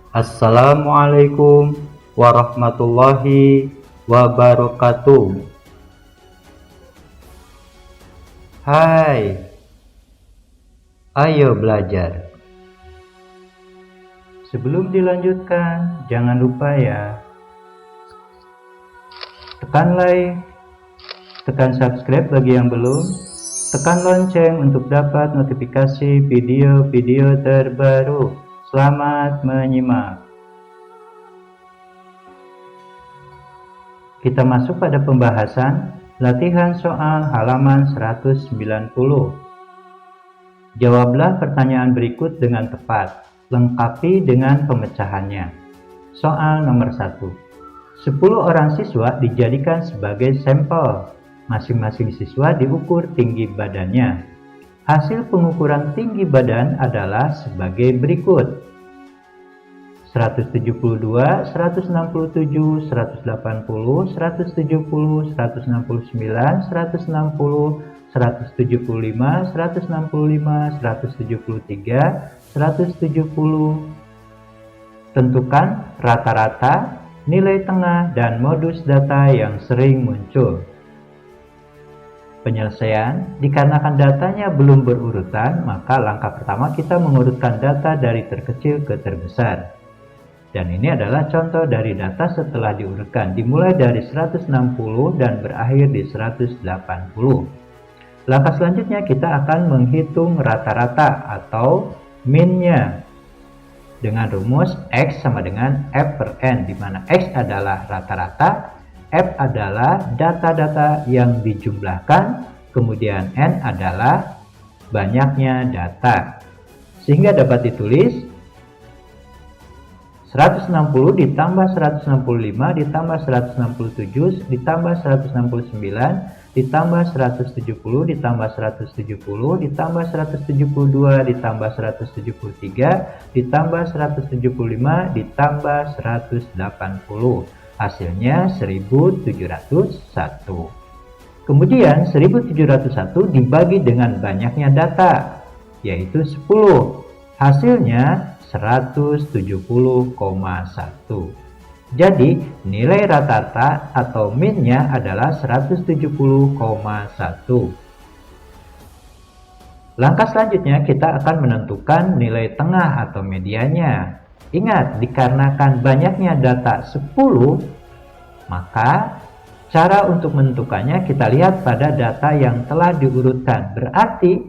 Assalamualaikum warahmatullahi wabarakatuh. Hai, ayo belajar. Sebelum dilanjutkan, jangan lupa ya, tekan like, tekan subscribe bagi yang belum, tekan lonceng untuk dapat notifikasi video-video terbaru. Selamat menyimak. Kita masuk pada pembahasan latihan soal halaman 190. Jawablah pertanyaan berikut dengan tepat, lengkapi dengan pemecahannya. Soal nomor 1. 10 orang siswa dijadikan sebagai sampel. Masing-masing siswa diukur tinggi badannya. Hasil pengukuran tinggi badan adalah sebagai berikut: 172, 167, 180, 170, 169, 160, 175, 165, 173, 170. Tentukan rata-rata, nilai tengah, dan modus data yang sering muncul. Penyelesaian, dikarenakan datanya belum berurutan, maka langkah pertama kita mengurutkan data dari terkecil ke terbesar. Dan ini adalah contoh dari data setelah diurutkan, dimulai dari 160 dan berakhir di 180. Langkah selanjutnya kita akan menghitung rata-rata atau min-nya dengan rumus X sama dengan F per N, di mana X adalah rata-rata, F adalah data-data yang dijumlahkan, kemudian N adalah banyaknya data. Sehingga dapat ditulis 160 ditambah 165 ditambah 167 ditambah 169 ditambah 170 ditambah 170 ditambah 172 ditambah 173 ditambah 175 ditambah 180. Hasilnya 1701. Kemudian 1701 dibagi dengan banyaknya data, yaitu 10. Hasilnya 170,1. Jadi nilai rata-rata atau min-nya adalah 170,1. Langkah selanjutnya kita akan menentukan nilai tengah atau medianya. Ingat, dikarenakan banyaknya data 10, maka cara untuk menentukannya kita lihat pada data yang telah diurutkan. Berarti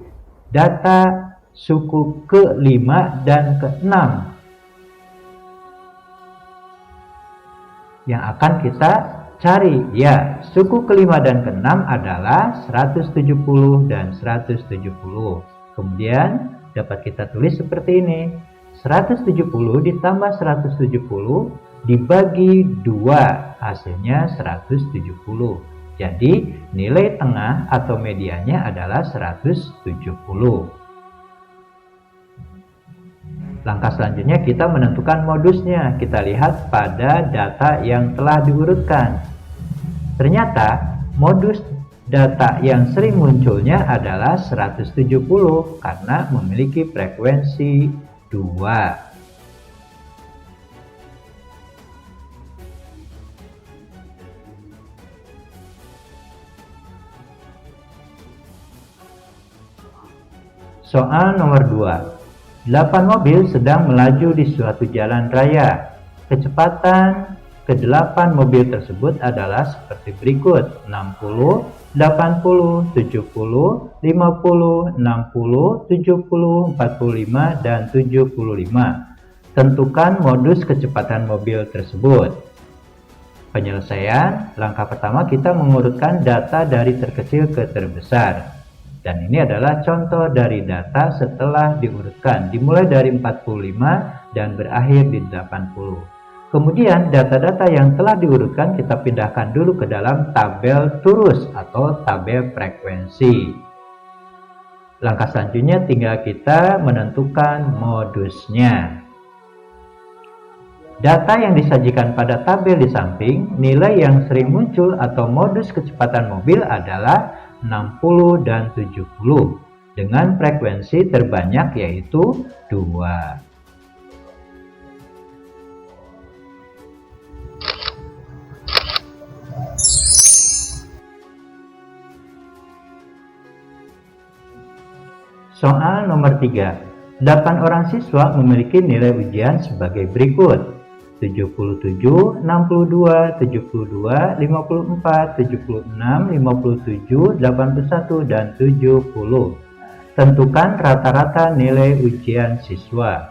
data suku ke-5 dan ke-6 yang akan kita cari. Ya, suku ke-5 dan ke-6 adalah 170 dan 170. Kemudian dapat kita tulis seperti ini: 170 ditambah 170 dibagi 2, hasilnya 170. Jadi nilai tengah atau medianya adalah 170. Langkah selanjutnya kita menentukan modusnya. Kita lihat pada data yang telah diurutkan. Ternyata modus data yang sering munculnya adalah 170 karena memiliki frekuensi 2. Soal nomor 2. 8 mobil sedang melaju di suatu jalan raya. Kecepatan ke-8 mobil tersebut adalah seperti berikut: 60, 80, 70, 50, 60, 70, 45, dan 75. Tentukan modus kecepatan mobil tersebut. Penyelesaian, langkah pertama kita mengurutkan data dari terkecil ke terbesar. Dan ini adalah contoh dari data setelah diurutkan, dimulai dari 45 dan berakhir di 80. Kemudian data-data yang telah diurutkan kita pindahkan dulu ke dalam tabel turus atau tabel frekuensi. Langkah selanjutnya tinggal kita menentukan modusnya. Data yang disajikan pada tabel di samping, nilai yang sering muncul atau modus kecepatan mobil adalah 60 dan 70 dengan frekuensi terbanyak yaitu 2. Soal nomor 3. 8 orang siswa memiliki nilai ujian sebagai berikut: 77, 62, 72, 54, 76, 57, 81, dan 70. Tentukan rata-rata nilai ujian siswa.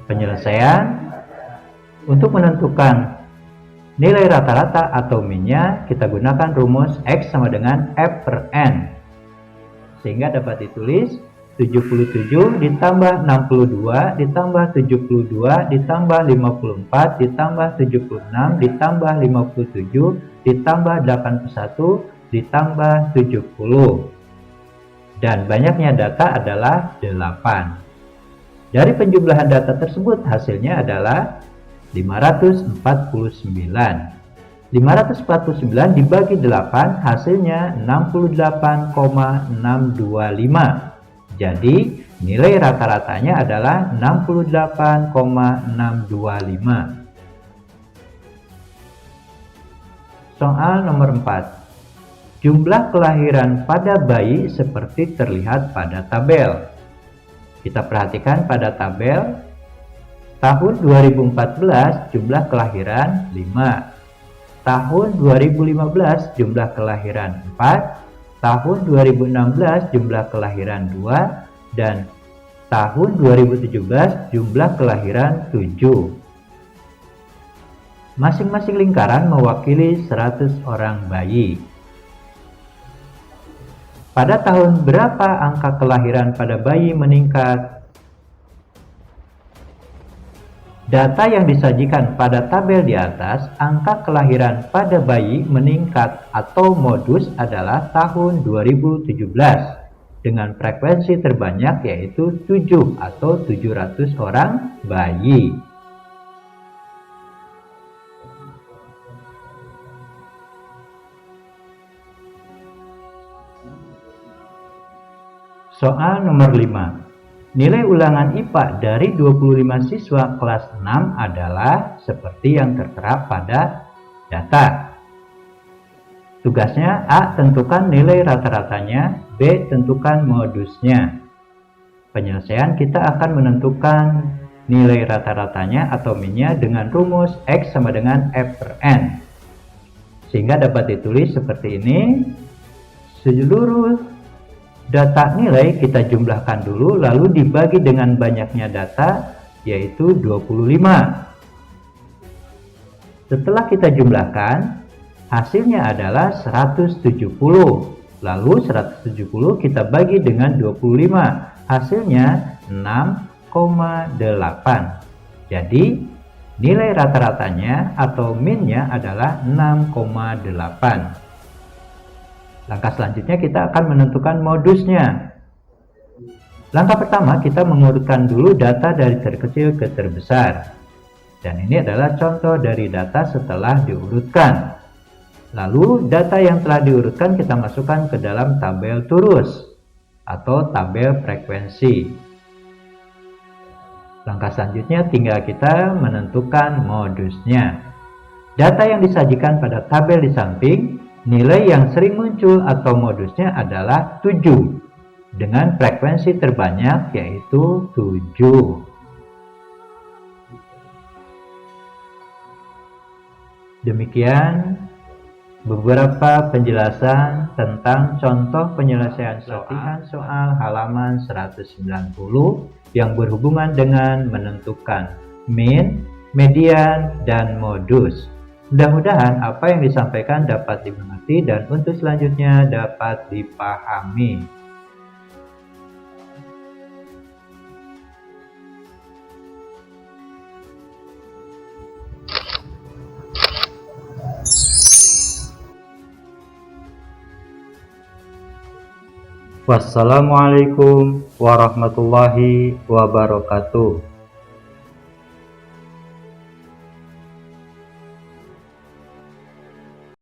Penyelesaian. Untuk menentukan nilai rata-rata atau min-nya, kita gunakan rumus X sama dengan F per N. Sehingga dapat ditulis 77 ditambah 62 ditambah 72 ditambah 54 ditambah 76 ditambah 57 ditambah 81 ditambah 70. Dan banyaknya data adalah 8. Dari penjumlahan data tersebut hasilnya adalah 549. 549 dibagi 8 hasilnya 68,625. Jadi nilai rata-ratanya adalah 68,625. Soal nomor 4. Jumlah kelahiran pada bayi seperti terlihat pada tabel. Kita perhatikan pada tabel. Tahun 2014 jumlah kelahiran 5. Tahun 2015 jumlah kelahiran 4. Tahun 2016 jumlah kelahiran 2, dan tahun 2017 jumlah kelahiran 7. Masing-masing lingkaran mewakili 100 orang bayi. Pada tahun berapa angka kelahiran pada bayi meningkat? Data yang disajikan pada tabel di atas, angka kelahiran pada bayi meningkat atau modus adalah tahun 2017 dengan frekuensi terbanyak yaitu 7 atau 700 orang bayi. Soal nomor 5. Nilai ulangan IPA dari 25 siswa kelas 6 adalah seperti yang tertera pada data. Tugasnya: A. Tentukan nilai rata-ratanya, B. Tentukan modusnya. Penyelesaian, kita akan menentukan nilai rata-ratanya atau min-nya dengan rumus X sama dengan F per N. Sehingga dapat ditulis seperti ini. Seluruh data nilai kita jumlahkan dulu, lalu dibagi dengan banyaknya data, yaitu 25. Setelah kita jumlahkan, hasilnya adalah 170. Lalu 170 kita bagi dengan 25, hasilnya 6,8. Jadi, nilai rata-ratanya atau min-nya adalah 6,8. Langkah selanjutnya kita akan menentukan modusnya. Langkah pertama, kita mengurutkan dulu data dari terkecil ke terbesar. Dan ini adalah contoh dari data setelah diurutkan. Lalu data yang telah diurutkan kita masukkan ke dalam tabel turus atau tabel frekuensi. Langkah selanjutnya tinggal kita menentukan modusnya. Data yang disajikan pada tabel di samping, nilai yang sering muncul atau modusnya adalah 7 dengan frekuensi terbanyak yaitu 7. Demikian beberapa penjelasan tentang contoh penyelesaian soal halaman 190 yang berhubungan dengan menentukan min, median, dan modus. Mudah-mudahan apa yang disampaikan dapat dimengerti dan untuk selanjutnya dapat dipahami. Wassalamualaikum warahmatullahi wabarakatuh.